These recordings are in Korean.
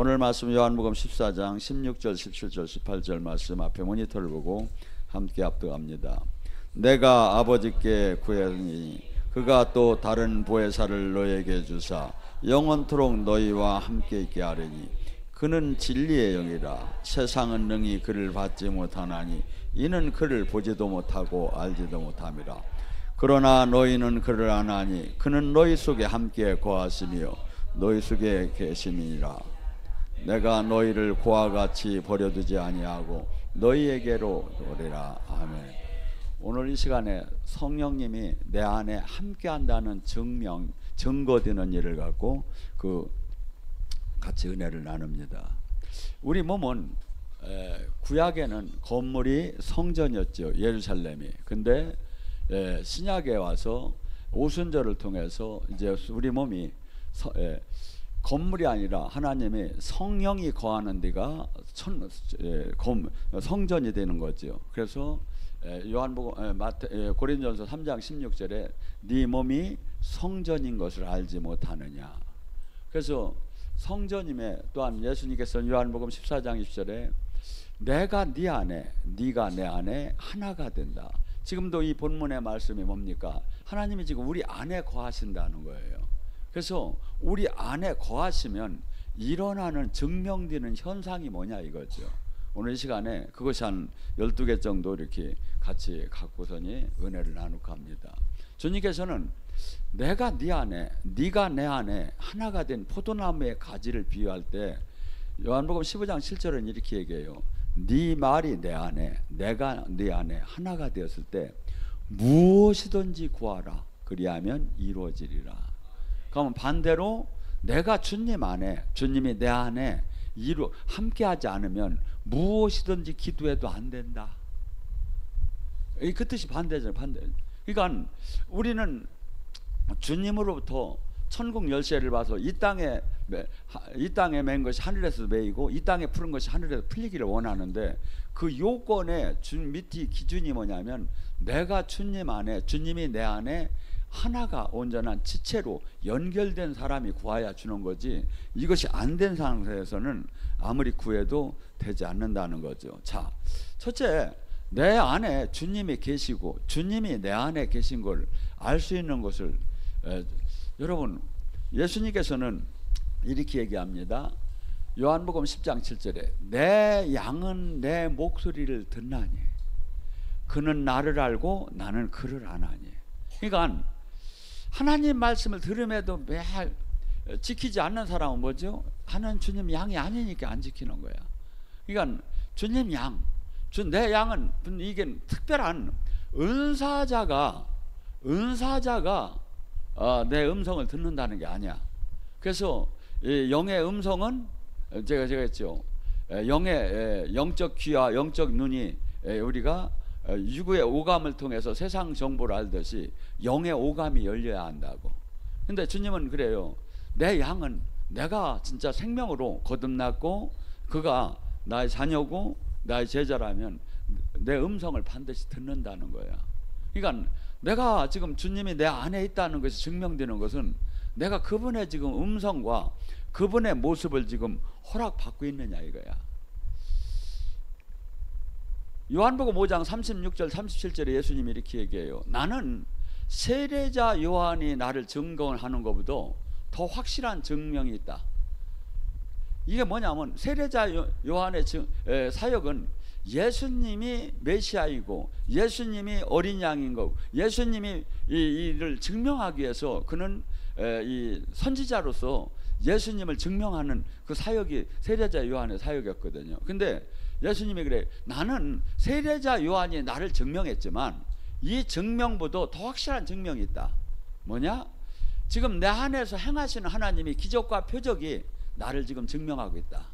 오늘 말씀 요한복음 14장 16절, 17절, 18절 말씀 앞에 모니터를 보고 함께 합독합니다. 내가 아버지께 구하니 그가 또 다른 보혜사를 너에게 주사 영원토록 너희와 함께 있게 하리니 그는 진리의 영이라. 세상은 능히 그를 받지 못하나니 이는 그를 보지도 못하고 알지도 못함이라. 그러나 너희는 그를 아나니 그는 너희 속에 함께 거하시며 너희 속에 계심이니라. 내가 너희를 고와 같이 버려두지 아니하고 너희에게로 오리라. 아멘. 오늘 이 시간에 성령님이 내 안에 함께한다는 증거되는 일을 갖고 같이 은혜를 나눕니다. 우리 몸은 구약에는 건물이 성전이었죠, 예루살렘이. 근데 신약에 와서 오순절을 통해서 이제 우리 몸이 건물이 아니라 하나님의 성령이 거하는 데가 성전이 되는 거죠. 그래서 요한복음 고린도전서 3장 16절에 네 몸이 성전인 것을 알지 못하느냐. 그래서 성전임에 또한 예수님께서는 요한복음 14장 20절에 내가 네 안에 네가 내 안에 하나가 된다. 지금도 이 본문의 말씀이 뭡니까? 하나님이 지금 우리 안에 거하신다는 거예요. 그래서 우리 안에 거하시면 일어나는 증명되는 현상이 뭐냐 이거죠. 오늘 이 시간에 그것이 한 12개 정도 이렇게 같이 갖고서니 은혜를 나누고 합니다. 주님께서는 내가 네 안에 네가 내 안에 하나가 된 포도나무의 가지를 비유할 때 요한복음 15장 7절은 이렇게 얘기해요. 네 말이 내 안에 내가 네 안에 하나가 되었을 때 무엇이든지 구하라 그리하면 이루어지리라. 그러면 반대로 내가 주님 안에 주님이 내 안에 함께하지 않으면 무엇이든지 기도해도 안 된다. 그 뜻이 반대죠. 반대. 그러니까 우리는 주님으로부터 천국 열쇠를 봐서 이 땅에 맨 것이 하늘에서 매이고 이 땅에 푸른 것이 하늘에서 풀리기를 원하는데 그 요건의 밑이 기준이 뭐냐면 내가 주님 안에 주님이 내 안에 하나가 온전한 지체로 연결된 사람이 구하여 주는 거지 이것이 안 된 상태에서는 아무리 구해도 되지 않는다는 거죠. 자, 첫째 내 안에 주님이 계시고 주님이 내 안에 계신 걸 알 수 있는 것을 여러분 예수님께서는 이렇게 얘기합니다. 요한복음 10장 7절에 내 양은 내 목소리를 듣나니 그는 나를 알고 나는 그를 아나니. 그러니까 하나님 말씀을 들음에도 매일 지키지 않는 사람은 뭐죠? 하나님 주님 양이 아니니까 안 지키는 거야. 그러니까 주님 양, 내 양은 이게 특별한 은사자가 내 음성을 듣는다는 게 아니야. 그래서 영의 음성은 제가 했죠. 영의 영적 귀와 영적 눈이 우리가 유구의 오감을 통해서 세상 정보를 알듯이 영의 오감이 열려야 한다고. 근데 주님은 그래요. 내 양은 내가 진짜 생명으로 거듭났고 그가 나의 자녀고 나의 제자라면 내 음성을 반드시 듣는다는 거야. 그러니까 내가 지금 주님이 내 안에 있다는 것이 증명되는 것은 내가 그분의 지금 음성과 그분의 모습을 지금 허락받고 있느냐 이거야. 요한복음 5장 36절 37절에 예수님이 이렇게 얘기해요. 나는 세례자 요한이 나를 증거하는 것보다 더 확실한 증명이 있다. 이게 뭐냐면 세례자 요한의 사역은 예수님이 메시아이고 예수님이 어린 양인 거고 예수님이 이를 증명하기 위해서 그는 이 선지자로서 예수님을 증명하는 그 사역이 세례자 요한의 사역이었거든요. 근데 예수님이 그래, 나는 세례자 요한이 나를 증명했지만 이 증명보다 더 확실한 증명이 있다. 뭐냐? 지금 내 안에서 행하시는 하나님이 기적과 표적이 나를 지금 증명하고 있다.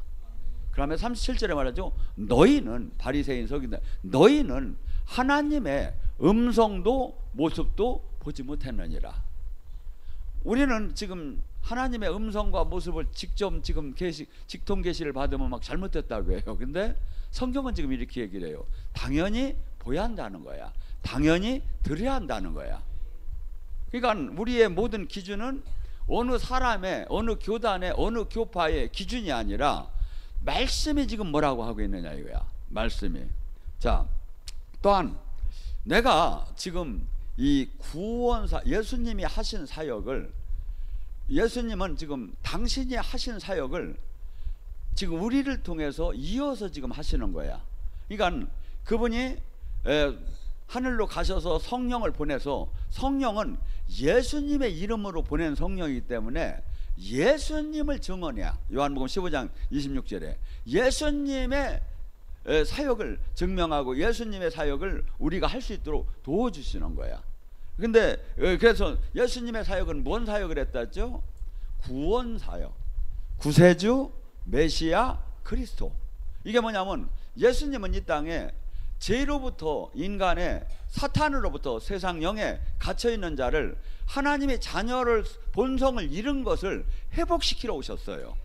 그러면 37절에 말하죠. 너희는 바리새인 속인다. 너희는 하나님의 음성도 모습도 보지 못했느니라. 우리는 지금 하나님의 음성과 모습을 직접 지금 직통 계시를 받으면 막 잘못됐다고 해요. 근데 성경은 지금 이렇게 얘기를 해요. 당연히 보여야 한다는 거야. 당연히 들어야 한다는 거야. 그러니까 우리의 모든 기준은 어느 사람의, 어느 교단의, 어느 교파의 기준이 아니라 말씀이 지금 뭐라고 하고 있느냐 이거야. 말씀이. 자, 또한 내가 지금 이 구원사, 예수님이 하신 사역을, 예수님은 지금 당신이 하신 사역을 지금 우리를 통해서 이어서 지금 하시는 거야. 그러니까 그분이 하늘로 가셔서 성령을 보내서, 성령은 예수님의 이름으로 보낸 성령이기 때문에 예수님을 증언해야, 요한복음 15장 26절에 예수님의 사역을 증명하고 예수님의 사역을 우리가 할 수 있도록 도와주시는 거야. 근데 그래서 예수님의 사역은 뭔 사역을 했다죠? 구원 사역, 구세주, 메시아, 그리스도. 이게 뭐냐면 예수님은 이 땅에 죄로부터, 인간의 사탄으로부터 세상 영에 갇혀있는 자를, 하나님의 자녀를, 본성을 잃은 것을 회복시키러 오셨어요.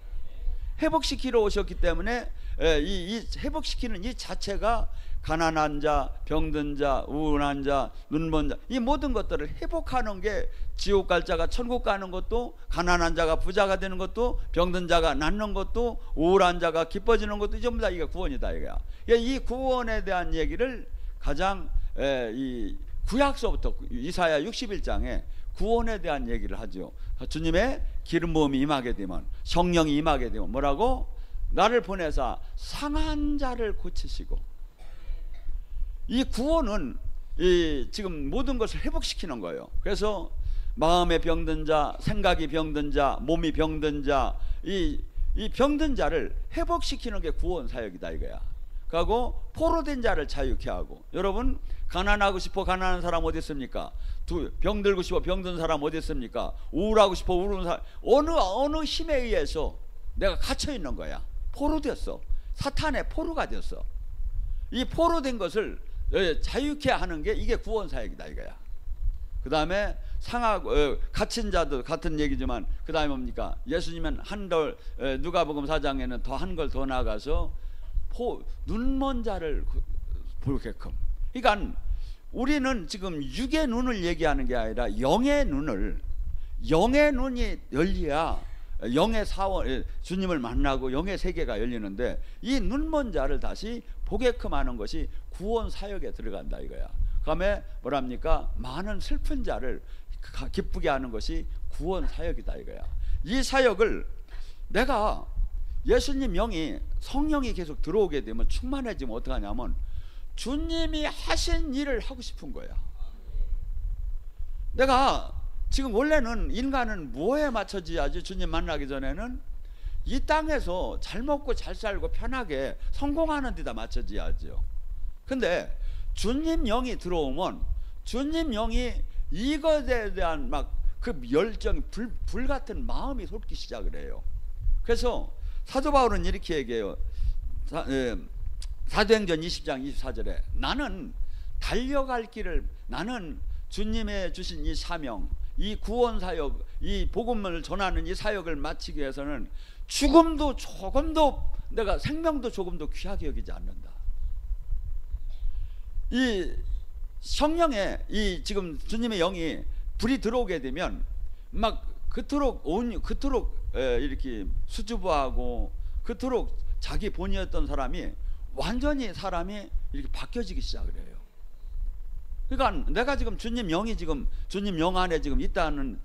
회복시키러 오셨기 때문에 이 회복시키는 이 자체가 가난한 자, 병든 자, 우울한 자, 눈먼 자, 이 모든 것들을 회복하는 게, 지옥 갈 자가 천국 가는 것도, 가난한 자가 부자가 되는 것도, 병든 자가 낫는 것도, 우울한 자가 기뻐지는 것도 전부 다 이게 구원이다 이거야. 이 구원에 대한 얘기를 가장 이 구약서부터 이사야 61장에 구원에 대한 얘기를 하죠. 주님의 기름 부음이 임하게 되면, 성령이 임하게 되면 뭐라고? 나를 보내사 상한 자를 고치시고. 이 구원은 지금 모든 것을 회복시키는 거예요. 그래서 마음에 병든 자, 생각이 병든 자, 몸이 병든 자, 이 병든 자를 회복시키는 게 구원 사역이다 이거야. 그리고 포로된 자를 자유케 하고. 여러분, 가난하고 싶어 가난한 사람 어디 있습니까? 병들고 싶어 병든 사람 어디 있습니까? 우울하고 싶어 우울한 사람, 어느 힘에 의해서 내가 갇혀 있는 거야. 포로됐어. 사탄의 포로가 됐어. 이 포로된 것을 자유케 하는 게 이게 구원 사역이다 이거야. 그 다음에 상하고 갇힌 자도 같은 얘기지만, 그 다음에 뭡니까? 예수님은 한돌, 누가복음 4장에는 더 한 걸 더 나가서 눈먼 자를 보게끔. 그러니까 우리는 지금 육의 눈을 얘기하는 게 아니라 영의 눈이 열려야 영의 사원, 주님을 만나고 영의 세계가 열리는데, 이 눈먼 자를 다시 보게끔 하는 것이 구원 사역에 들어간다 이거야. 그 다음에 뭐랍니까? 많은 슬픈 자를 기쁘게 하는 것이 구원 사역이다 이거야. 이 사역을 내가, 예수님 영이, 성령이 계속 들어오게 되면, 충만해지면 어떻게 하냐면 주님이 하신 일을 하고 싶은 거야. 내가 지금 원래는 인간은 뭐에 맞춰져야지? 주님 만나기 전에는 이 땅에서 잘 먹고 잘 살고 편하게 성공하는 데다 맞춰져야죠. 근데 주님 영이 들어오면, 주님 영이 이것에 대한 막 그 열정, 불 같은 마음이 솟기 시작을 해요. 그래서 사도 바울은 이렇게 얘기해요. 사도행전 20장 24절에 나는 달려갈 길을, 나는 주님의 주신 이 사명, 이 구원 사역, 이 복음을 전하는 이 사역을 마치기 위해서는 죽음도 조금도, 내가 생명도 조금도 귀하게 여기지 않는다. 이 성령의 이 지금 주님의 영이 불이 들어오게 되면 막 그토록 이렇게 수줍어하고 그토록 자기 본이었던 사람이 완전히 사람이 이렇게 바뀌어지기 시작을 해요. 그러니까 내가 지금 주님 영이 지금 주님 영 안에 지금 있다는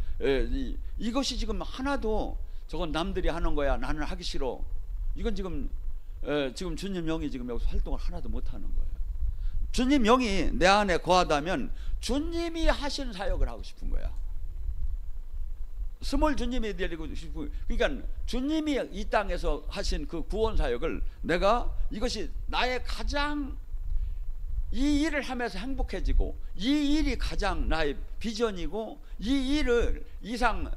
이것이 지금 하나도 저건 남들이 하는 거야, 나는 하기 싫어, 이건 지금 주님 영이 지금 여기서 활동을 하나도 못 하는 거예요. 주님 영이 내 안에 거하다면 주님이 하신 사역을 하고 싶은 거야. 스몰 주님이 되고 싶은, 그러니까 주님이 이 땅에서 하신 그 구원 사역을 내가, 이것이 나의 가장, 이 일을 하면서 행복해지고, 이 일이 가장 나의 비전이고, 이 일을 이상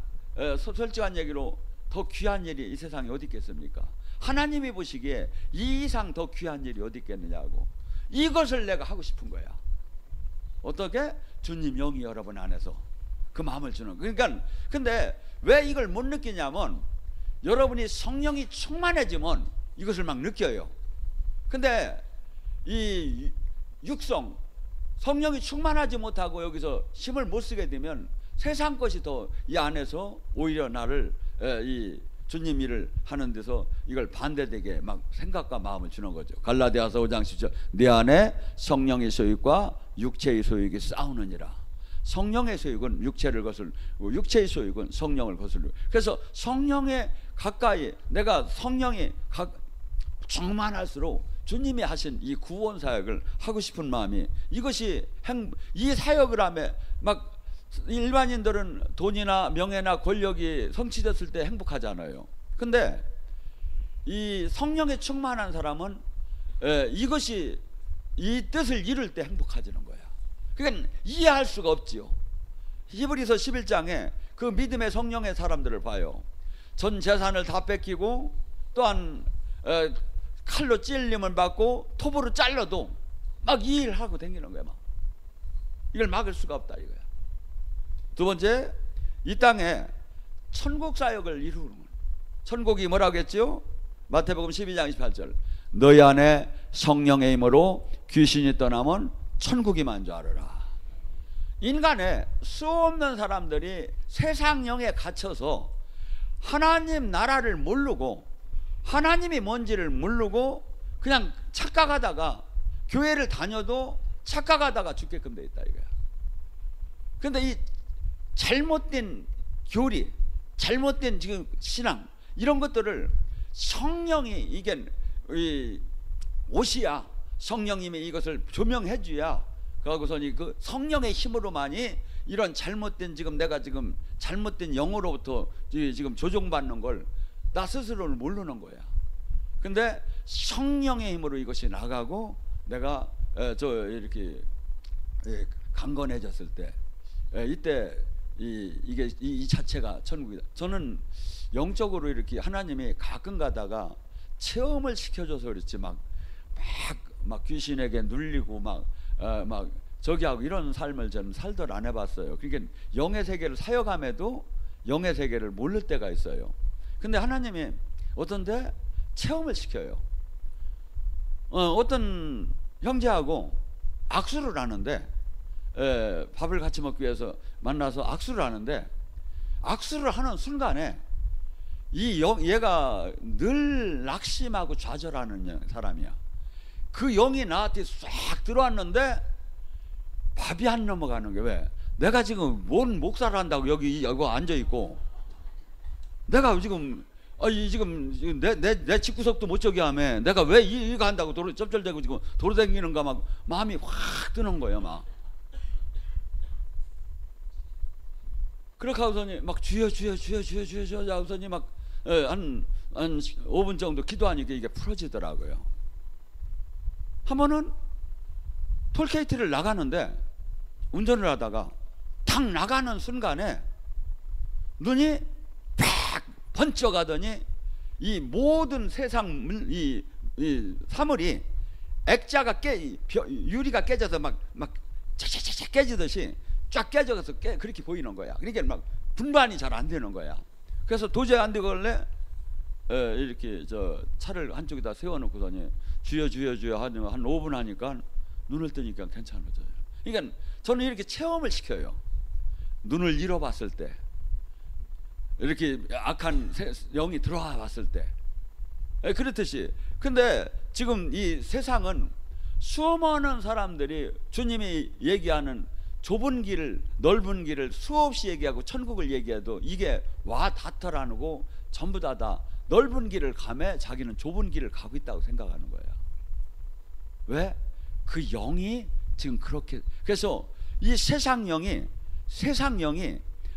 솔직한 얘기로 더 귀한 일이 이 세상에 어디 있겠습니까? 하나님이 보시기에 이 이상 더 귀한 일이 어디 있겠느냐고. 이것을 내가 하고 싶은 거야. 어떻게? 주님 영이 여러분 안에서 그 마음을 주는. 그러니까 근데 왜 이걸 못 느끼냐면, 여러분이 성령이 충만해지면 이것을 막 느껴요. 근데 이 육성, 성령이 충만하지 못하고 여기서 힘을 못 쓰게 되면 세상 것이 더 이 안에서 오히려 나를 이 주님 일을 하는 데서 이걸 반대되게 막 생각과 마음을 주는 거죠. 갈라디아서 5장 10절 내 안에 성령의 소유과 육체의 소유가 싸우느니라. 성령의 소유는 육체를 거슬, 육체의 소유는 성령을 거슬려. 그래서 성령에 가까이 내가 성령이 충만할수록 주님이 하신 이 구원 사역을 하고 싶은 마음이 이것이 이 사역을 하며 막 일반인들은 돈이나 명예나 권력이 성취됐을 때 행복하잖아요. 근데 이 성령에 충만한 사람은 이것이 이 뜻을 이룰 때 행복해지는 거야. 그러니까 이해할 수가 없지요. 히브리서 11장에 그 믿음의 성령의 사람들을 봐요. 전 재산을 다 뺏기고 또한 칼로 찔림을 받고 톱으로 잘려도 막 이 일을 하고 다니는 거야. 막 이걸 막을 수가 없다 이거야. 두 번째, 이 땅에 천국 사역을 이루는 거예요. 천국이 뭐라고 했죠? 마태복음 12장 28절 너희 안에 성령의 힘으로 귀신이 떠나면 천국이만 줄 알아라. 인간의 수없는 사람들이 세상 영에 갇혀서 하나님 나라를 모르고 하나님이 뭔지를 모르고 그냥 착각하다가 교회를 다녀도 착각하다가 죽게끔 돼 있다 이거야. 그런데 이 잘못된 교리, 잘못된 지금 신앙 이런 것들을 성령이 이게 옷이야. 성령님이 이것을 조명해 줘야 그러고서니 그 성령의 힘으로만이 이런 잘못된 지금 내가 지금 잘못된 영으로부터 지금 조종받는 걸 나 스스로는 모르는 거야. 근데 성령의 힘으로 이것이 나가고 내가 이렇게 강건해졌을 때 이때 이게 이 자체가 천국이다. 저는 영적으로 이렇게 하나님이 가끔 가다가 체험을 시켜줘서 그렇지 막 귀신에게 눌리고 막 저기 하고 이런 삶을 저는 살들 안 해봤어요. 그러니까 영의 세계를 사역함에도 영의 세계를 모를 때가 있어요. 근데 하나님이 어떤데 체험을 시켜요. 어떤 형제하고 악수를 하는데 밥을 같이 먹기 위해서 만나서 악수를 하는데 악수를 하는 순간에 얘가 늘 낙심하고 좌절하는 사람이야. 그 영이 나한테 싹 들어왔는데 밥이 안 넘어가는 게 왜? 내가 지금 뭔 목사를 한다고 여기 앉아있고 내가 지금 내 집구석도 못 저기 하며 내가 왜 이거 한다고 쩝쩔대고 지금 돌아다니는가 막 마음이 확 드는 거예요. 막 그렇게 하고서니 막 주여 하고서니 막 한 5분 정도 기도하니까 이게 풀어지더라고요. 한 번은 톨게이트를 나가는데 운전을 하다가 탁 나가는 순간에 눈이 팍 번쩍하더니 이 모든 세상 이 사물이 액자가 유리가 깨져서 막 차차차차 깨지듯이 쫙 깨져서 그렇게 보이는 거야. 그러니까 막 분반이 잘 안 되는 거야. 그래서 도저히 안 되길래 이렇게 저 차를 한쪽에다 세워놓고서니 주여 한 5분 하니까 눈을 뜨니까 괜찮아져요. 그러니까 저는 이렇게 체험을 시켜요. 눈을 잃어봤을 때 이렇게 악한 영이 들어와 봤을 때 그렇듯이. 근데 지금 이 세상은 수많은 사람들이 주님이 얘기하는 좁은 길을 넓은 길을 수없이 얘기하고 천국을 얘기해도 이게 와 닿더라고 전부 다 넓은 길을 가매 자기는 좁은 길을 가고 있다고 생각하는 거야. 왜? 그 영이 지금 그렇게. 그래서 이 세상 영이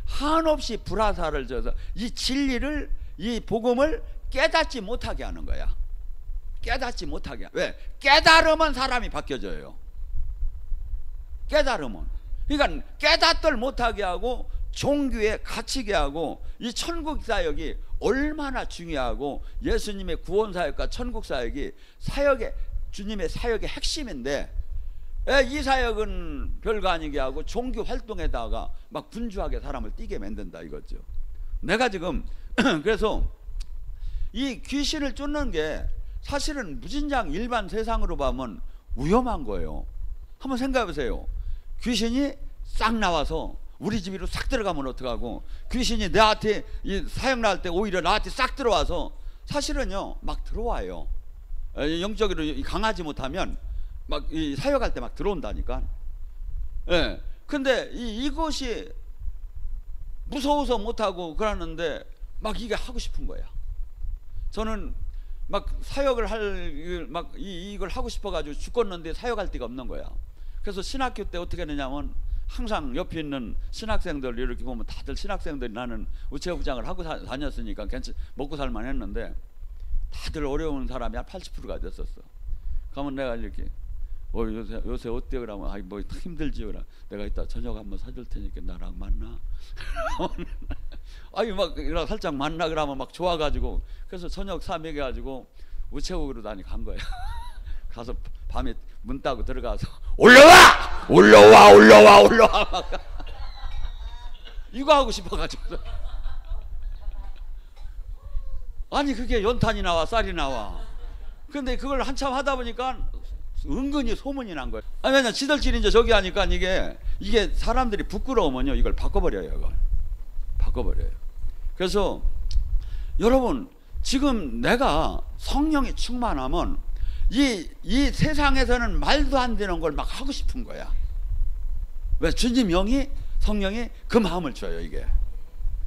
한없이 불화살을 줘서 이 진리를 이 복음을 깨닫지 못하게 하는 거야. 깨닫지 못하게. 왜? 깨달으면 사람이 바뀌어져요. 깨달으면. 그러니까 깨닫들 못하게 하고 종교에 갇히게 하고 이 천국 사역이 얼마나 중요하고 예수님의 구원 사역과 천국 사역이 주님의 사역의 핵심인데 이 사역은 별거 아니게 하고 종교 활동에다가 막 분주하게 사람을 뛰게 만든다 이거죠. 내가 지금 그래서 이 귀신을 쫓는 게 사실은 무진장 일반 세상으로 보면 위험한 거예요. 한번 생각해 보세요. 귀신이 싹 나와서 우리 집으로 싹 들어가면 어떡하고, 귀신이 나한테 이 사역 날 때 오히려 나한테 싹 들어와서 사실은요 막 들어와요. 영적으로 강하지 못하면 막 이 사역할 때 막 들어온다니까. 예. 근데 이것이 무서워서 못하고 그러는데 막 이게 하고 싶은 거야. 저는 막 사역을 막 이걸 하고 싶어가지고 죽겠는데 사역할 데가 없는 거야. 그래서 신학교 때 어떻게 되냐면 항상 옆에 있는 신학생들 이렇게 보면 다들 신학생들이, 나는 우체부장을 하고 다녔으니까 먹고 살만 했는데 다들 어려운 사람이 한 80%가 됐었어. 그러면 내가 이렇게 요새 어때? 그러면 아이 뭐 힘들지. 그래. 내가 이따 저녁 한번 사줄 테니까 나랑 만나. 아이 막 살짝 만나 그러면 막 좋아가지고, 그래서 저녁 사 먹여가지고 우체국으로 간 거야. 가서 밤에 문 따고 들어가서 올라와 막 이거 하고 싶어가지고. 아니 그게 연탄이 나와 쌀이 나와. 근데 그걸 한참 하다 보니까 은근히 소문이 난 거예요. 아니 왜냐, 지들끼리 이제 저기 하니까 이게 사람들이 부끄러우면요 이걸 바꿔버려요. 이걸 바꿔버려요. 그래서 여러분, 지금 내가 성령이 충만하면 이 세상에서는 말도 안 되는 걸 막 하고 싶은 거야. 왜? 주님 성령이 그 마음을 줘요. 이게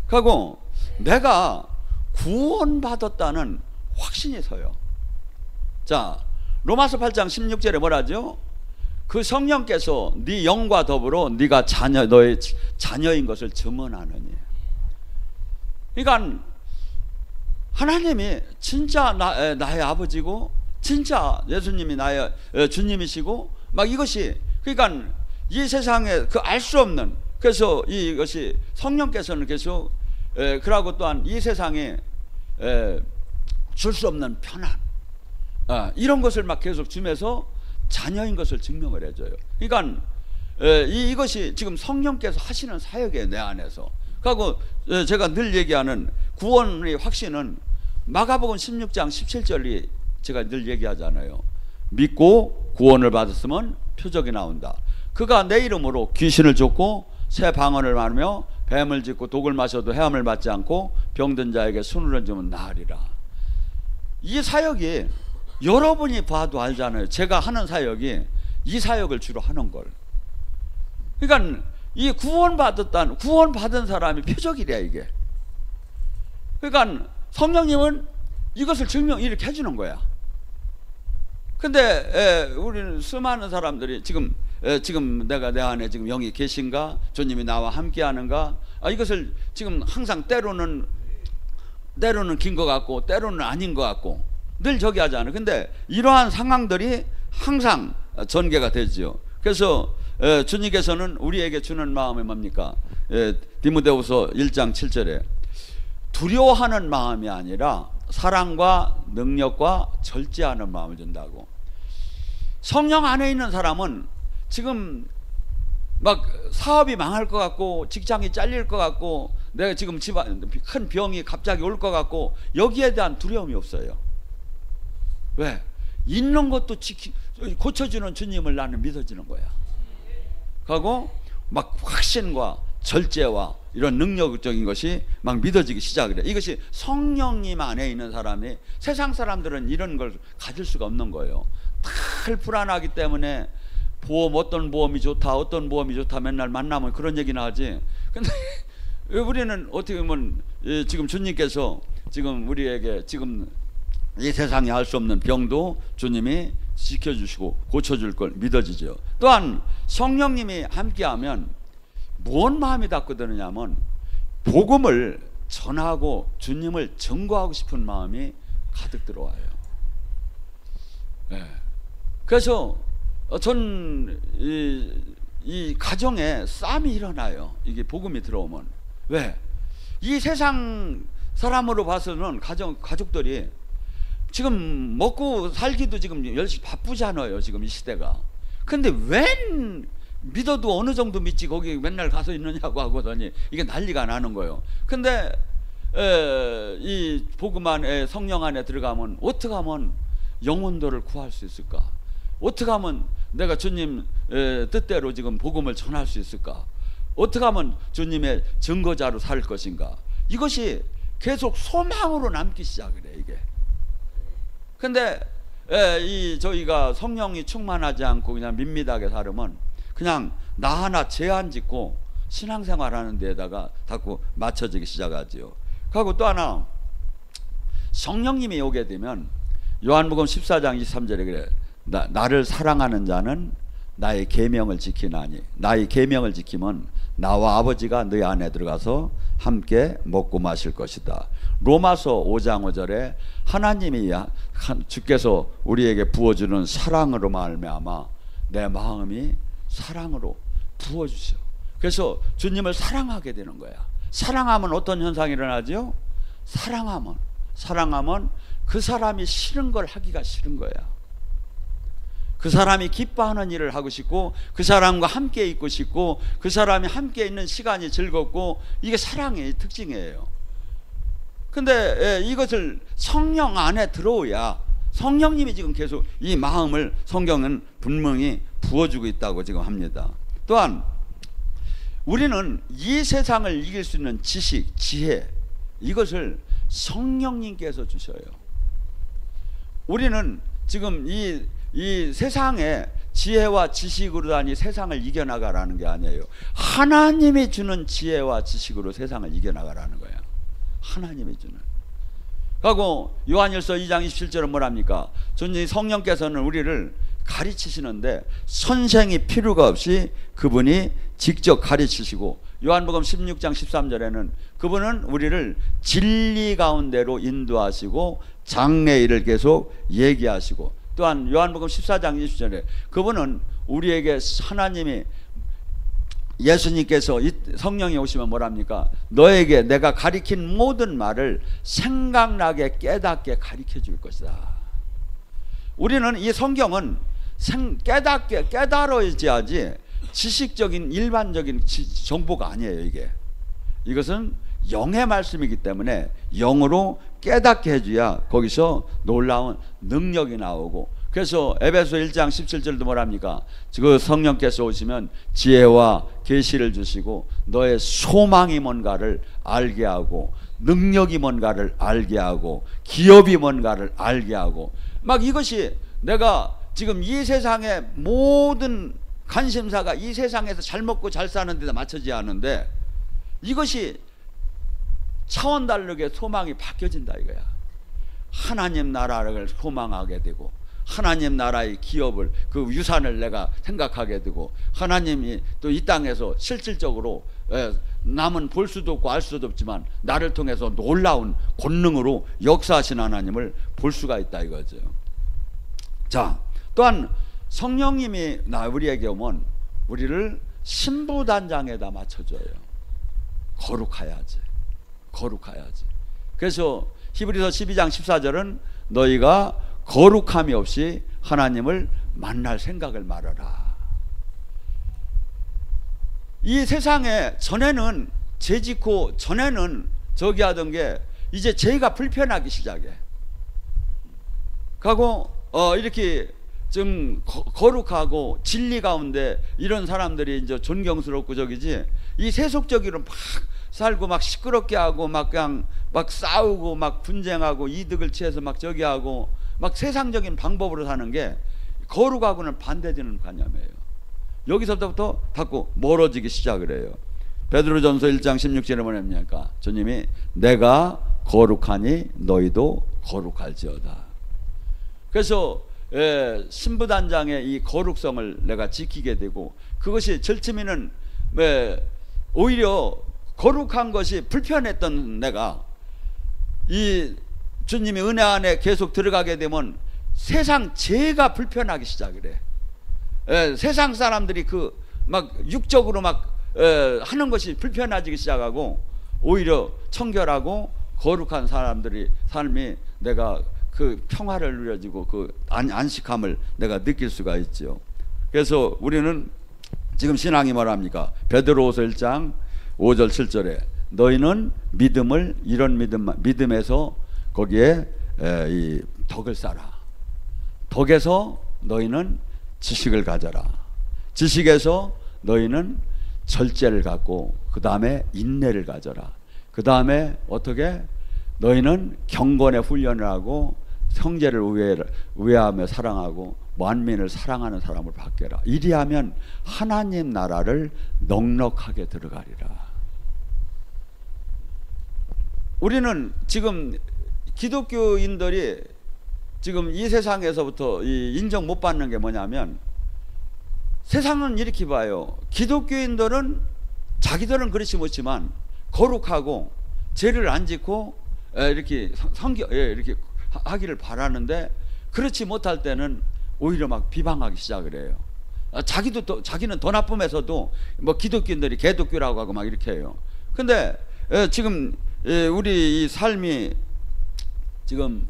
그리고 내가 구원받았다는 확신이 서요. 자, 로마서 8장 16절에 뭐라죠? 그 성령께서 네 영과 더불어 네가 너의 자녀인 것을 증언하느니. 그러니까 하나님이 진짜 나의 아버지고 진짜 예수님이 나의 주님이시고 막 이것이, 그러니까 이 세상에 그 알 수 없는, 그래서 이것이 성령께서는 계속 그러고 또한 이 세상에 줄 수 없는 편안, 이런 것을 막 계속 주면서 자녀인 것을 증명을 해줘요. 그러니까 이것이 지금 성령께서 하시는 사역이에요, 내 안에서. 그리고 제가 늘 얘기하는 구원의 확신은 마가복음 16장 17절이 제가 늘 얘기하잖아요. 믿고 구원을 받았으면 표적이 나온다. 그가 내 이름으로 귀신을 쫓고 새 방언을 말하며 뱀을 짚고 독을 마셔도 해함을 받지 않고 병든 자에게 손을 얹으면 나으리라. 이 사역이 여러분이 봐도 알잖아요. 제가 하는 사역이 이 사역을 주로 하는 걸. 그러니까 이 구원받은 사람이 표적이래 이게. 그러니까 성령님은 이것을 이렇게 해주는 거야. 근데 우리는 수많은 사람들이 지금 내가 내 안에 지금 영이 계신가, 주님이 나와 함께하는가, 이것을 지금 항상 때로는 긴 것 같고 때로는 아닌 것 같고 늘 저기 하잖아요. 근데 이러한 상황들이 항상 전개가 되죠. 그래서 주님께서는 우리에게 주는 마음이 뭡니까? 디모데후서 1장 7절에 두려워하는 마음이 아니라 사랑과 능력과 절제하는 마음을 준다고. 성령 안에 있는 사람은 지금 막 사업이 망할 것 같고 직장이 잘릴 것 같고 내가 지금 집안 큰 병이 갑자기 올 것 같고 여기에 대한 두려움이 없어요. 왜? 있는 것도 고쳐주는 주님을 나는 믿어지는 거야. 하고 막 확신과 절제와 이런 능력적인 것이 막 믿어지기 시작을 해. 이것이 성령님 안에 있는 사람이, 세상 사람들은 이런 걸 가질 수가 없는 거예요. 늘 불안하기 때문에 어떤 보험이 좋다 맨날 만나면 그런 얘기나 하지. 근데 우리는 어떻게 보면 지금 주님께서 지금 우리에게 지금 이 세상에 할 수 없는 병도 주님이 지켜주시고 고쳐줄 걸 믿어지죠. 또한 성령님이 함께하면 뭔 마음이 닿고 드느냐면 복음을 전하고 주님을 증거하고 싶은 마음이 가득 들어와요. 그래서 전 이 가정에 싸움이 일어나요. 이게 복음이 들어오면. 왜? 이 세상 사람으로 봐서는 가족들이 지금 먹고 살기도 지금 열심히 바쁘잖아요. 지금 이 시대가. 근데 웬 믿어도 어느 정도 믿지 거기 맨날 가서 있느냐고 하거든요. 이게 난리가 나는 거예요. 근데 이 복음 안에, 성령 안에 들어가면 어떻게 하면 영혼들을 구할 수 있을까? 어떻게 하면 내가 주님 뜻대로 지금 복음을 전할 수 있을까? 어떻게 하면 주님의 증거자로 살 것인가? 이것이 계속 소망으로 남기 시작을 해 이게. 근데 이 저희가 성령이 충만하지 않고 그냥 밋밋하게 살으면 그냥 나 하나 제한 짓고 신앙생활하는 데에다가 자꾸 맞춰지기 시작하지요. 그리고 또 하나, 성령님이 오게 되면 요한복음 14장 23절에 그래, 나를 사랑하는 자는 나의 계명을 지키나니, 나의 계명을 지키면 나와 아버지가 너희 안에 들어가서 함께 먹고 마실 것이다. 로마서 5장 5절에 하나님이 주께서 우리에게 부어주는 사랑으로 말미암아 내 마음이 사랑으로 부어주셔. 그래서 주님을 사랑하게 되는 거야. 사랑하면 어떤 현상이 일어나죠? 사랑하면 그 사람이 싫은 걸 하기가 싫은 거야. 그 사람이 기뻐하는 일을 하고 싶고, 그 사람과 함께 있고 싶고, 그 사람이 함께 있는 시간이 즐겁고, 이게 사랑의 특징이에요. 근데 이것을 성령 안에 들어오야, 성령님이 지금 계속 이 마음을 성경은 분명히 부어주고 있다고 지금 합니다. 또한 우리는 이 세상을 이길 수 있는 지식, 지혜, 이것을 성령님께서 주셔요. 우리는 지금 이 세상에 지혜와 지식으로 다니 세상을 이겨나가라는 게 아니에요. 하나님이 주는 지혜와 지식으로 세상을 이겨나가라는 거예요. 하나님이 주는. 그리고 요한일서 2장 27절은 뭐랍니까? 주님 성령께서는 우리를 가르치시는데 선생이 필요가 없이 그분이 직접 가르치시고, 요한복음 16장 13절에는 그분은 우리를 진리 가운데로 인도하시고 장래일을 계속 얘기하시고, 또한 요한복음 14장 20절에 그분은 우리에게 하나님이 예수님께서 성령이 오시면 뭐랍니까? 너에게 내가 가리킨 모든 말을 생각나게 깨닫게 가르쳐 줄 것이다. 우리는 이 성경은 깨달아야지 지식적인 일반적인 정보가 아니에요. 이것은 영의 말씀이기 때문에 영으로 깨닫게 해줘야 거기서 놀라운 능력이 나오고, 그래서 에베소 1장 17절도 뭐랍니까? 그 성령께서 오시면 지혜와 계시를 주시고 너의 소망이 뭔가를 알게 하고, 능력이 뭔가를 알게 하고, 기업이 뭔가를 알게 하고, 막 이것이 내가 지금 이 세상의 모든 관심사가 이 세상에서 잘 먹고 잘 사는 데다 맞춰지 않은데, 이것이 차원 다르게 소망이 바뀌어진다 이거야. 하나님 나라를 소망하게 되고, 하나님 나라의 기업을, 그 유산을 내가 생각하게 되고, 하나님이 또 이 땅에서 실질적으로 남은 볼 수도 없고 알 수도 없지만 나를 통해서 놀라운 권능으로 역사하신 하나님을 볼 수가 있다 이거죠. 자, 또한 성령님이 우리에게 오면 우리를 신부단장에다 맞춰줘요. 거룩해야지. 그래서 히브리서 12장 14절은 너희가 거룩함이 없이 하나님을 만날 생각을 말아라. 이 세상에 전에는 죄 짓고 전에는 저기 하던 게 이제 죄가 불편하기 시작해. 가고 이렇게 좀 거룩하고 진리 가운데 이런 사람들이 이제 존경스럽고 저기지, 이 세속적으로 막 살고 막 시끄럽게 하고 막 그냥 막 싸우고 막 분쟁하고 이득을 취해서 막 저기 하고 막 세상적인 방법으로 사는 게 거룩하고는 반대되는 관념이에요. 여기서부터 자꾸 멀어지기 시작을 해요. 베드로전서 1장 16절에 뭐냐니까 주님이 내가 거룩하니 너희도 거룩할지어다. 그래서 신부단장의 이 거룩성을 내가 지키게 되고, 그것이 절치면은 오히려 거룩한 것이 불편했던 내가 이 주님의 은혜 안에 계속 들어가게 되면 세상 죄가 불편하기 시작을 해. 세상 사람들이 그 막 육적으로 막 하는 것이 불편해지기 시작하고, 오히려 청결하고 거룩한 사람들이 삶이 내가 그 평화를 누려지고 그 안식함을 내가 느낄 수가 있죠. 그래서 우리는 지금 신앙이 뭐랍니까? 베드로후서 1장 5절 7절에 너희는 믿음을, 이런 믿음에서 거기에 이 덕을 쌓아. 덕에서 너희는 지식을 가져라. 지식에서 너희는 절제를 갖고 그 다음에 인내를 가져라. 그 다음에 어떻게? 너희는 경건의 훈련을 하고 형제를 우애하며 사랑하고 만민을 사랑하는 사람을 바뀌라. 이리하면 하나님 나라를 넉넉하게 들어가리라. 우리는 지금 기독교인들이 지금 이 세상에서부터 인정 못 받는 게 뭐냐면, 세상은 이렇게 봐요. 기독교인들은 자기들은 그렇지 못지만 거룩하고 죄를 안 짓고 이렇게 이렇게 하기를 바라는데, 그렇지 못할 때는 오히려 막 비방하기 시작을 해요. 자기는 더 나쁨에서도 뭐 기독교인들이 개독교라고 하고 막 이렇게 해요. 근데 지금 우리 이 삶이 지금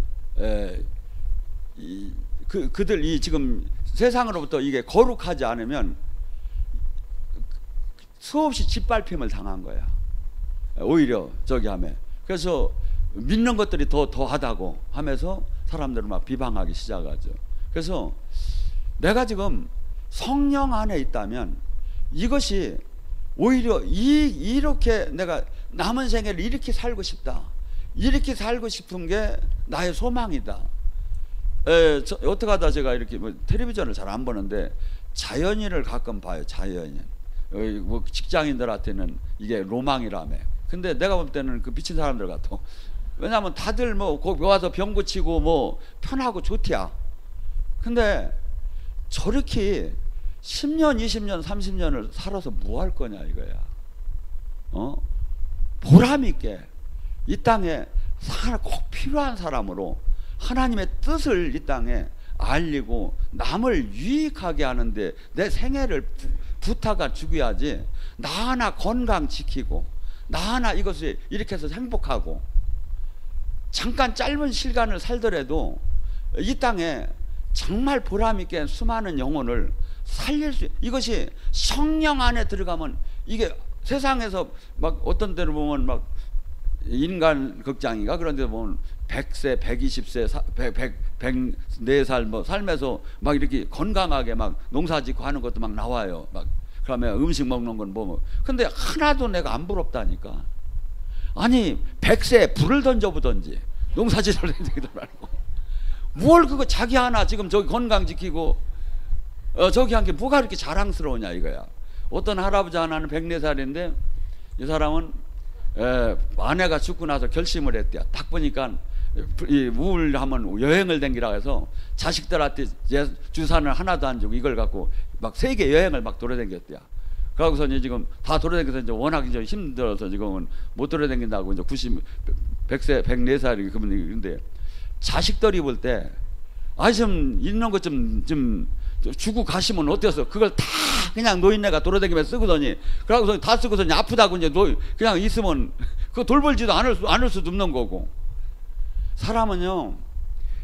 그들이 지금 세상으로부터 이게 거룩하지 않으면 수없이 짓밟힘을 당한 거야. 오히려 저기 하면. 그래서 믿는 것들이 더하다고 하면서 사람들을 막 비방하기 시작하죠. 그래서 내가 지금 성령 안에 있다면 이것이 오히려 이렇게 내가 남은 생애를 이렇게 살고 싶다, 이렇게 살고 싶은 게 나의 소망이다. 어떻게 하다 제가 이렇게 뭐 텔레비전을 잘 안 보는데 자연인을 가끔 봐요. 자연인. 뭐 직장인들한테는 이게 로망이라며. 근데 내가 볼 때는 그 미친 사람들 같아. 왜냐하면 다들 뭐 거기 와서 병 고치고 뭐 편하고 좋대야. 근데 저렇게 10년, 20년, 30년을 살아서 뭐 할 거냐 이거야. 보람 있게 이 땅에 꼭 필요한 사람으로 하나님의 뜻을 이 땅에 알리고 남을 유익하게 하는데 내 생애를 부탁하 죽여야지. 나 하나 건강 지키고 나 하나 이것을 이렇게 해서 행복하고 잠깐 짧은 시간을 살더라도 이 땅에 정말 보람있게 수많은 영혼을 살릴 수, 이것이 성령 안에 들어가면, 이게 세상에서 막 어떤 데로 보면 막 인간 극장인가 그런 데 보면 100세, 120세, 104살 뭐 살면서 막 이렇게 건강하게 막 농사 짓고 하는 것도 막 나와요. 막 그러면 음식 먹는 건 뭐. 근데 하나도 내가 안 부럽다니까. 아니 100세에 불을 던져보던지 농사짓을 되기도 말고 뭘 그거 자기 하나 지금 저기 건강 지키고 저기 한 게 뭐가 그렇게 자랑스러우냐 이거야. 어떤 할아버지 하나는 104살인데 이 사람은 아내가 죽고 나서 결심을 했대요. 딱 보니까 우울하면 여행을 댕기라 해서 자식들한테 주산을 하나도 안 주고 이걸 갖고 막 세계 여행을 막 돌아다녔대요. 그러고서 이제 지금 다 돌아다녀서 이제 워낙 이제 힘들어서 지금은 못 돌아다닌다고 이제 100세, 104살이 그분인데 자식들이 볼 때 좀 있는 것 좀 주고 가시면 어때서 그걸 다 그냥 노인네가 돌아다니면서 쓰고더니 그러고서 다 쓰고서 아프다고 이제 그냥 있으면 그거 돌볼지도 않을 수도 없는 거고. 사람은요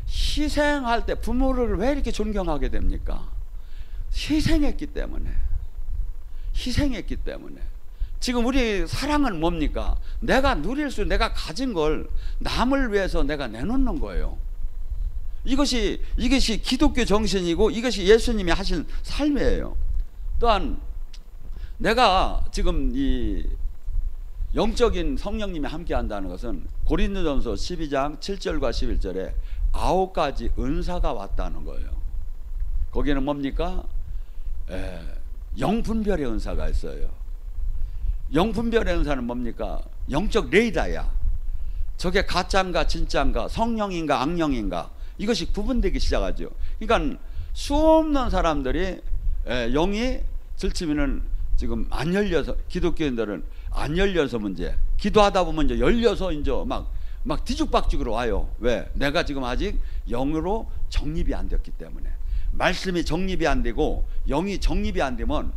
희생할 때 부모를 왜 이렇게 존경하게 됩니까? 희생했기 때문에. 지금 우리 사랑은 뭡니까? 내가 내가 가진 걸 남을 위해서 내가 내놓는 거예요. 이것이 기독교 정신이고 이것이 예수님이 하신 삶이에요. 또한 내가 지금 이 영적인 성령님이 함께 한다는 것은 고린도전서 12장 7절과 11절에 9가지 은사가 왔다는 거예요. 거기는 뭡니까? 영분별의 은사가 있어요. 영분별의 은사는 뭡니까? 영적 레이더야. 저게 가짜인가 진짜인가 성령인가 악령인가 이것이 구분되기 시작하죠. 그러니까 수없는 사람들이 영이 들치면은 지금 안 열려서, 기독교인들은 안 열려서 문제. 기도하다 보면 이제 열려서 이제 막 뒤죽박죽으로 와요. 왜? 내가 지금 아직 영으로 정립이 안 됐기 때문에. 말씀이 정립이 안 되고 영이 정립이 안 되면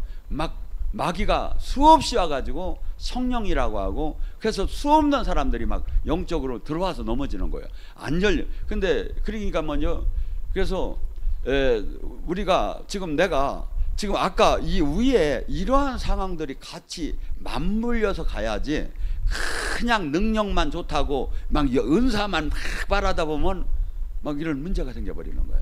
마귀가 수없이 와가지고 성령이라고 하고, 그래서 수없는 사람들이 막 영적으로 들어와서 넘어지는 거예요. 안 열려. 근데 그러니까 먼저 그래서 우리가 내가 지금 아까 이 위에 이러한 상황들이 같이 맞물려서 가야지, 그냥 능력만 좋다고 막 은사만 막 바라다 보면 막 이런 문제가 생겨버리는 거야.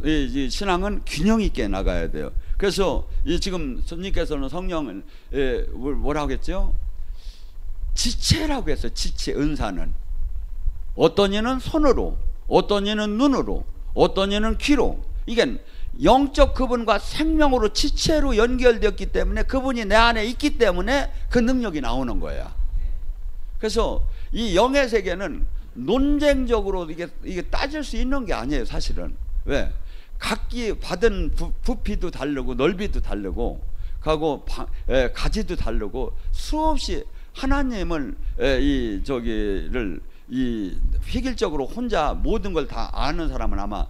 이 신앙은 균형 있게 나가야 돼요. 그래서 지금 스님께서는 성령을 뭐라고 했죠? 지체라고 했어요. 지체. 은사는 어떤 이는 손으로, 어떤 이는 눈으로, 어떤 이는 귀로, 이게 영적 그분과 생명으로 지체로 연결되었기 때문에, 그분이 내 안에 있기 때문에 그 능력이 나오는 거야. 그래서 이 영의 세계는 논쟁적으로 이게 따질 수 있는 게 아니에요, 사실은. 왜? 각기 받은 부피도 다르고 넓이도 다르고 가고 가지도 다르고 수없이 하나님을 획일적으로 혼자 모든 걸 다 아는 사람은 아마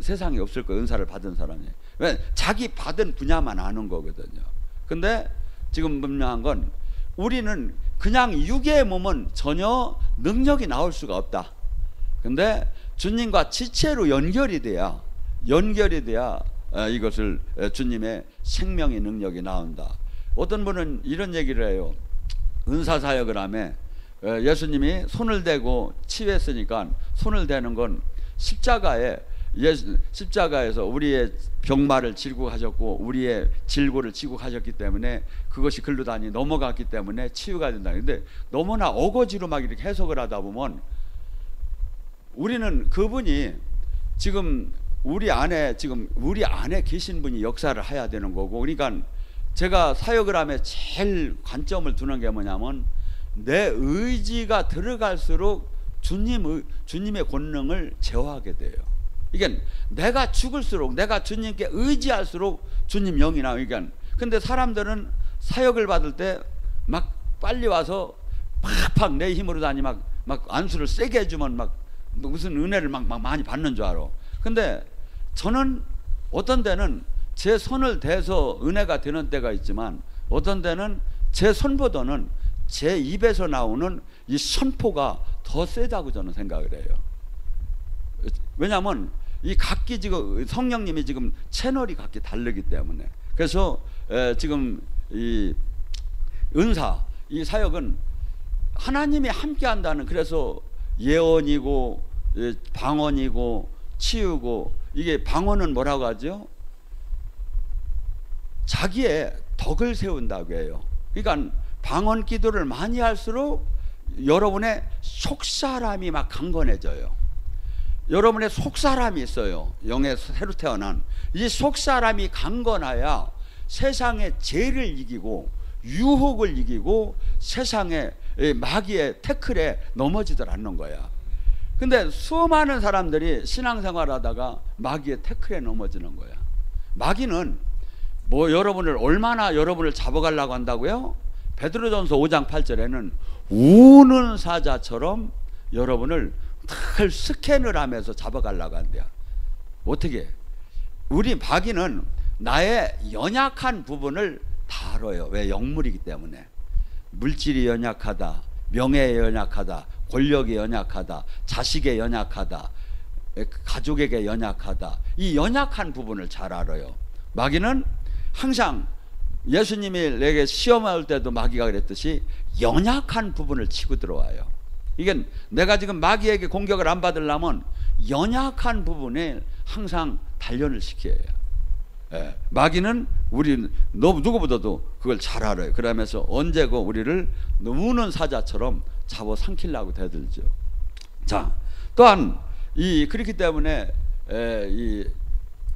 세상에 없을 거예요. 은사를 받은 사람이. 왜? 자기 받은 분야만 아는 거거든요. 근데 지금 분명한 건 우리는 그냥 육의 몸은 전혀 능력이 나올 수가 없다. 근데 주님과 지체로 연결이 돼야 이것을 주님의 생명의 능력이 나온다. 어떤 분은 이런 얘기를 해요. 은사사역을 하며 예수님이 손을 대고 치유했으니까 손을 대는 건 십자가에서 우리의 병마를 질고 가셨고 우리의 질고를 지고 가셨기 때문에 그것이 글로 다니 넘어갔기 때문에 치유가 된다. 근데 너무나 어거지로 막 이렇게 해석을 하다 보면 우리는 그분이 지금 우리 안에 계신 분이 역사를 해야 되는 거고, 그러니까 제가 사역을 하며 제일 관점을 두는 게 뭐냐면 내 의지가 들어갈수록 주님의 권능을 제어하게 돼요. 이게 내가 죽을수록, 내가 주님께 의지할수록 주님 영이 나오니까. 근데 사람들은 사역을 받을 때 막 빨리 와서 팍팍 내 힘으로 다니 막 안수를 세게 해주면 막 무슨 은혜를 막 많이 받는 줄 알아. 근데 저는 어떤 때는 제 손을 대서 은혜가 되는 때가 있지만 어떤 때는 제 손보다는 제 입에서 나오는 이 선포가 더 세다고 저는 생각을 해요. 왜냐하면 이 각기 지금 성령님이 지금 채널이 각기 다르기 때문에. 그래서 지금 이 은사, 이 사역은 하나님이 함께 한다는, 그래서 예언이고 방언이고 치유고, 이게 방언은 뭐라고 하죠? 자기의 덕을 세운다고 해요. 그러니까 방언 기도를 많이 할수록 여러분의 속사람이 막 강건해져요. 여러분의 속사람이 있어요. 영에 새로 태어난 이 속사람이 강건해야 세상의 죄를 이기고 유혹을 이기고 세상의 마귀의 태클에 넘어지들 않는 거야. 근데 수많은 사람들이 신앙생활하다가 마귀의 태클에 넘어지는 거야. 마귀는 여러분을 얼마나 여러분을 잡아가려고 한다고요? 베드로전서 5장 8절에는 우는 사자처럼 여러분을 늘 스캔을 하면서 잡아가려고 한대요. 어떻게? 우리 마귀는 나의 연약한 부분을 다 알아요. 왜? 영물이기 때문에. 물질이 연약하다, 명예에 연약하다, 권력이 연약하다, 자식에 연약하다, 가족에게 연약하다, 이 연약한 부분을 잘 알아요. 마귀는 항상 예수님이 내게 시험할 때도 마귀가 그랬듯이 연약한 부분을 치고 들어와요. 이게 내가 지금 마귀에게 공격을 안 받으려면 연약한 부분에 항상 단련을 시켜야 해요. 마귀는 우리는 누구보다도 그걸 잘 알아요. 그러면서 언제고 우리를 우는 사자처럼 잡아삼키려고 대들죠. 자, 또한 그렇기 때문에 이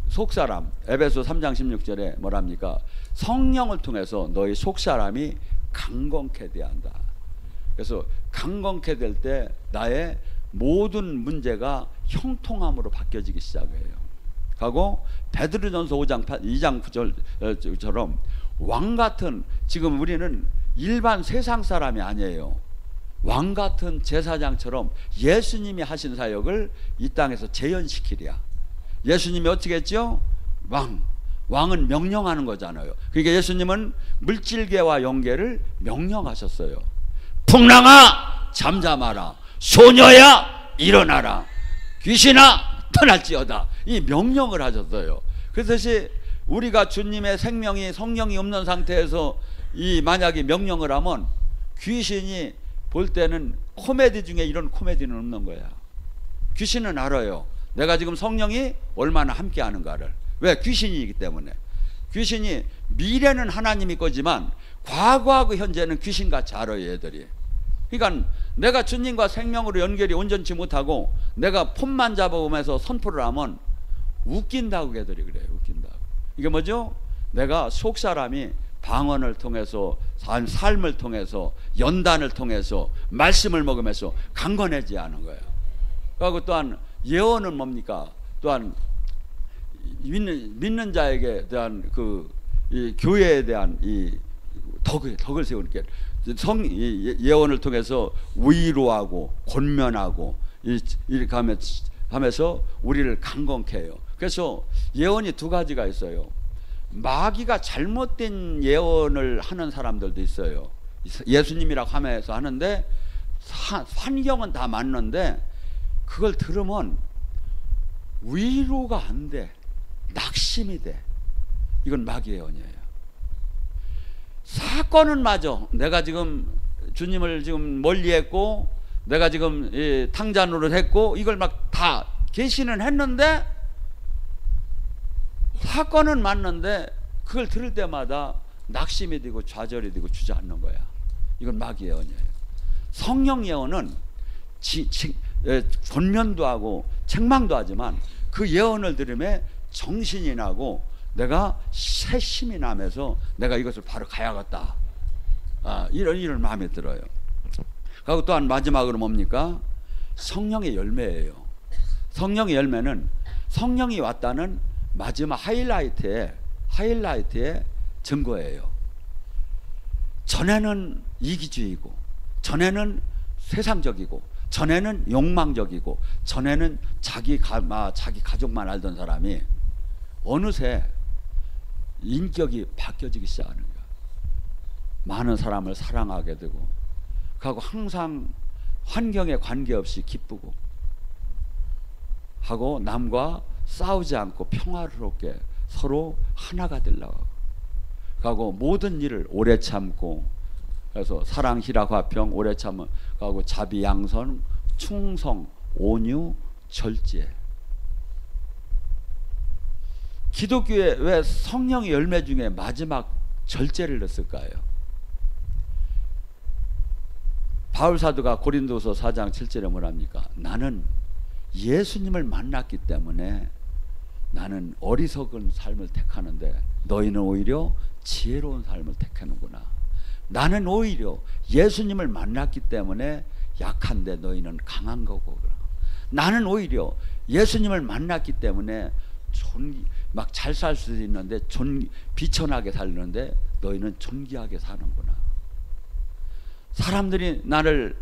속사람, 에베소 3장 16절에 뭐랍니까? 성령을 통해서 너희 속사람이 강건케 돼야 한다. 그래서 강건케 될 때 나의 모든 문제가 형통함으로 바뀌어지기 시작해요. 하고 베드로전서 5장 2장 9절처럼 왕같은, 지금 우리는 일반 세상 사람이 아니에요. 왕같은 제사장처럼 예수님이 하신 사역을 이 땅에서 재현시키랴. 예수님이 어떻게 했죠? 왕은 명령하는 거잖아요. 그러니까 예수님은 물질계와 영계를 명령하셨어요. 풍랑아 잠잠하라, 소녀야 일어나라, 귀신아 떠날지어다, 이 명령을 하셨어요. 그래서 우리가 주님의 생명이, 성령이 없는 상태에서 만약에 명령을 하면 귀신이 볼 때는 코미디 중에 이런 코미디는 없는 거야. 귀신은 알아요. 내가 지금 성령이 얼마나 함께 하는가를. 왜? 귀신이기 때문에. 귀신이 미래는 하나님이 거지만 과거하고 현재는 귀신같이 알아요, 얘들이. 그러니까 내가 주님과 생명으로 연결이 온전치 못하고 내가 폰만 잡아보면서 선포를 하면 웃긴다고 애들이 그래요. 웃긴다고. 이게 뭐죠? 내가 속 사람이 방언을 통해서, 삶을 통해서, 연단을 통해서, 말씀을 먹으면서 강건해지지 않은 거예요. 그리고 또한 예언은 뭡니까? 또한 믿는 자에게 대한 이 교회에 대한 이 덕을 세우는 게 예언을 통해서 위로하고 권면하고 이렇게 하면서 우리를 강건케 해요. 그래서 예언이 두 가지가 있어요. 마귀가 잘못된 예언을 하는 사람들도 있어요. 예수님이라고 하면서 하는데 환경은 다 맞는데 그걸 들으면 위로가 안 돼. 낙심이 돼. 이건 마귀 예언이에요. 사건은 맞아. 내가 지금 주님을 지금 멀리했고 내가 지금 탕자 노릇 했고 이걸 막 다 계시는 했는데 사건은 맞는데 그걸 들을 때마다 낙심이 되고 좌절이 되고 주저앉는 거야. 이건 마귀 예언이에요. 성령 예언은 권면도 하고 책망도 하지만 그 예언을 들으면 정신이 나고 내가 새 힘이 나면서 내가 이것을 바로 가야겠다. 이런 마음이 들어요. 그리고 또한 마지막으로 뭡니까? 성령의 열매예요. 성령의 열매는 성령이 왔다는 마지막 하이라이트의 증거예요. 전에는 이기주의고, 전에는 세상적이고, 전에는 욕망적이고, 전에는 자기 가족만 알던 사람이 어느새 인격이 바뀌어지기 시작하는 거야. 많은 사람을 사랑하게 되고, 그리고 항상 환경에 관계없이 기쁘고 하고 남과 싸우지 않고 평화롭게 서로 하나가 되려고 하고 모든 일을 오래 참고, 그래서 사랑 희락 화평 오래 참고 하고 자비 양선 충성 온유 절제. 기독교에 왜 성령의 열매 중에 마지막 절제를 넣었을까요? 바울 사도가 고린도서 4장 7절에 뭐랍니까? 나는 예수님을 만났기 때문에 나는 어리석은 삶을 택하는데 너희는 오히려 지혜로운 삶을 택하는구나. 나는 오히려 예수님을 만났기 때문에 약한데 너희는 강한 거고, 나는 오히려 예수님을 만났기 때문에 막 잘 살 수도 있는데 비천하게 살는데 너희는 존귀하게 사는구나. 사람들이 나를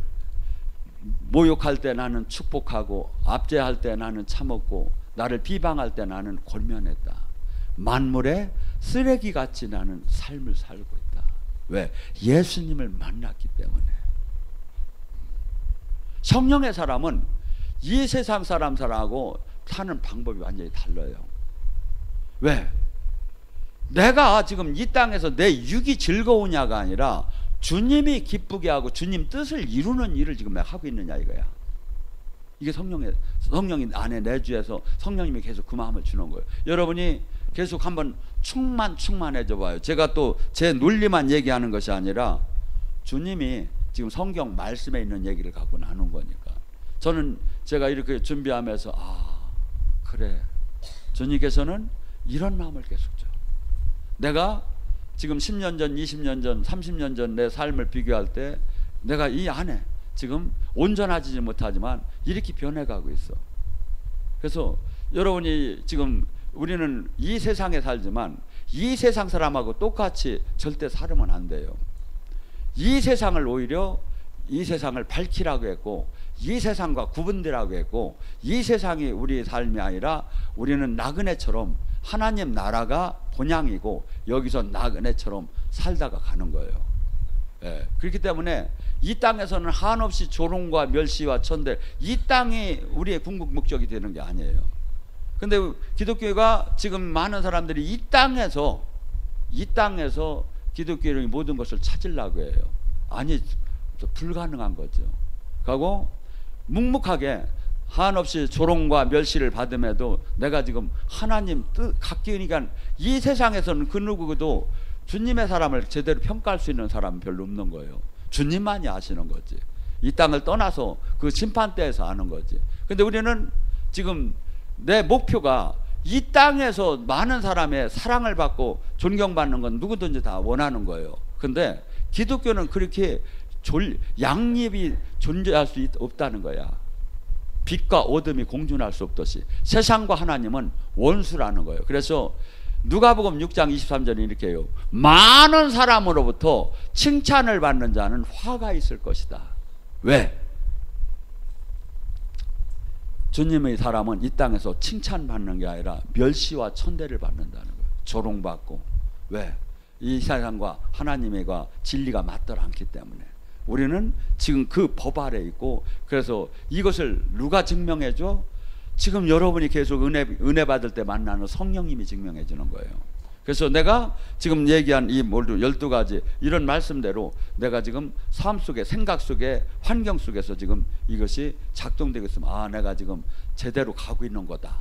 모욕할 때 나는 축복하고, 압제할 때 나는 참았고, 나를 비방할 때 나는 권면했다. 만물의 쓰레기같이 나는 삶을 살고 있다. 왜? 예수님을 만났기 때문에. 성령의 사람은 이 세상 사람하고 사는 방법이 완전히 달라요. 왜? 내가 지금 이 땅에서 내 육이 즐거우냐가 아니라 주님이 기쁘게 하고 주님 뜻을 이루는 일을 지금 내가 하고 있느냐 이거야. 이게 성령이 안에 내주에서 성령님이 계속 그 마음을 주는 거예요. 여러분이 계속 한번 충만해져 봐요. 제가 또 제 논리만 얘기하는 것이 아니라 주님이 지금 성경 말씀에 있는 얘기를 갖고 나눈 거니까. 저는 제가 이렇게 준비하면서 그래, 주님께서는 이런 마음을 계속 줘. 내가 지금 10년 전, 20년 전, 30년 전 내 삶을 비교할 때 내가 이 안에 지금 온전하지 못하지만 이렇게 변해가고 있어. 그래서 여러분이 지금 우리는 이 세상에 살지만 이 세상 사람하고 똑같이 절대 살으면 안 돼요. 이 세상을 오히려 이 세상을 밝히라고 했고, 이 세상과 구분되라고 했고, 이 세상이 우리의 삶이 아니라 우리는 나그네처럼 하나님 나라가 본향이고 여기서 나그네처럼 살다가 가는 거예요. 그렇기 때문에 이 땅에서는 한없이 조롱과 멸시와 천대, 이 땅이 우리의 궁극 목적이 되는 게 아니에요. 근데 기독교가 지금 많은 사람들이 이 땅에서 기독교의 모든 것을 찾으려고 해요. 아니, 불가능한 거죠. 그리고 묵묵하게 한없이 조롱과 멸시를 받음에도 내가 지금 하나님 뜻 갖기니까 이 세상에서는 그 누구도 주님의 사람을 제대로 평가할 수 있는 사람은 별로 없는 거예요. 주님만이 아시는 거지. 이 땅을 떠나서 그 심판대에서 아는 거지. 근데 우리는 지금 내 목표가 이 땅에서 많은 사람의 사랑을 받고 존경받는 건 누구든지 다 원하는 거예요. 근데 기독교는 그렇게 양립이 존재할 수 없다는 거야. 빛과 어둠이 공존할 수 없듯이 세상과 하나님은 원수라는 거예요. 그래서 누가복음 6장 23절에 이렇게 해요. 많은 사람으로부터 칭찬을 받는 자는 화가 있을 것이다. 왜? 주님의 사람은 이 땅에서 칭찬받는 게 아니라 멸시와 천대를 받는다는 거예요. 조롱받고. 왜? 이 세상과 하나님과 진리가 맞들 않기 때문에. 우리는 지금 그 법 아래 있고, 그래서 이것을 누가 증명해줘? 지금 여러분이 계속 은혜 받을 때 만나는 성령님이 증명해 주는 거예요. 그래서 내가 지금 얘기한 이 모두 12가지 이런 말씀대로 내가 지금 삶 속에, 생각 속에, 환경 속에서 지금 이것이 작동되고 있으면 아, 내가 지금 제대로 가고 있는 거다.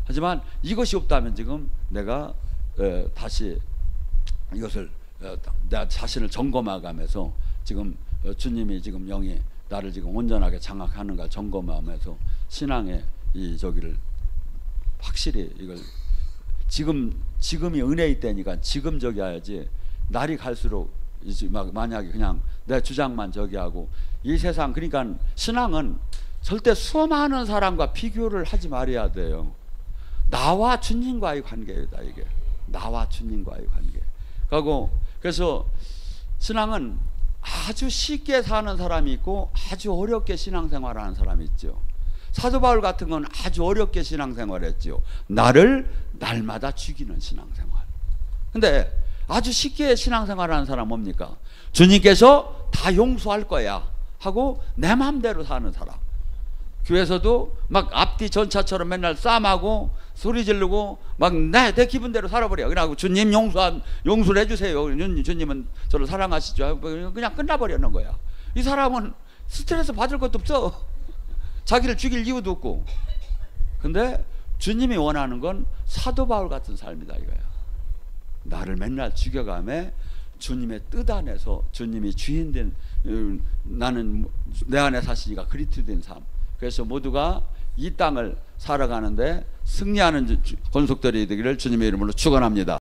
하지만 이것이 없다면 지금 내가 다시 이것을 내 자신을 점검해가면서 지금 주님이 지금 영이 나를 지금 온전하게 장악하는가 점검하면서 신앙의 이 저기를 확실히 이걸 지금이 은혜의 때니까 지금 저기 해야지, 날이 갈수록 막 만약에 그냥 내 주장만 저기 하고 이 세상, 그러니까 신앙은 절대 수많은 사람과 비교를 하지 말아야 돼요. 나와 주님과의 관계이다. 이게 나와 주님과의 관계. 그래서 신앙은 아주 쉽게 사는 사람이 있고 아주 어렵게 신앙생활하는 사람이 있죠. 사도 바울 같은 건 아주 어렵게 신앙생활했죠. 나를 날마다 죽이는 신앙생활. 근데 아주 쉽게 신앙생활하는 사람 뭡니까? 주님께서 다 용서할 거야 하고 내 마음대로 사는 사람. 교회에서도 막 앞뒤 전차처럼 맨날 싸움하고 소리 지르고 막 내 기분대로 살아버려. 그러고 주님 용서를 해주세요. 주님은 저를 사랑하시죠. 그냥 끝나버리는 거야. 이 사람은 스트레스 받을 것도 없어. 자기를 죽일 이유도 없고. 근데 주님이 원하는 건 사도 바울 같은 삶이다 이거야. 나를 맨날 죽여가며 주님의 뜻 안에서 주님이 주인된, 나는 내 안에 사시니까 그리스도된 삶. 그래서 모두가 이 땅을 살아가는데 승리하는 권속들이 되기를 주님의 이름으로 축원합니다.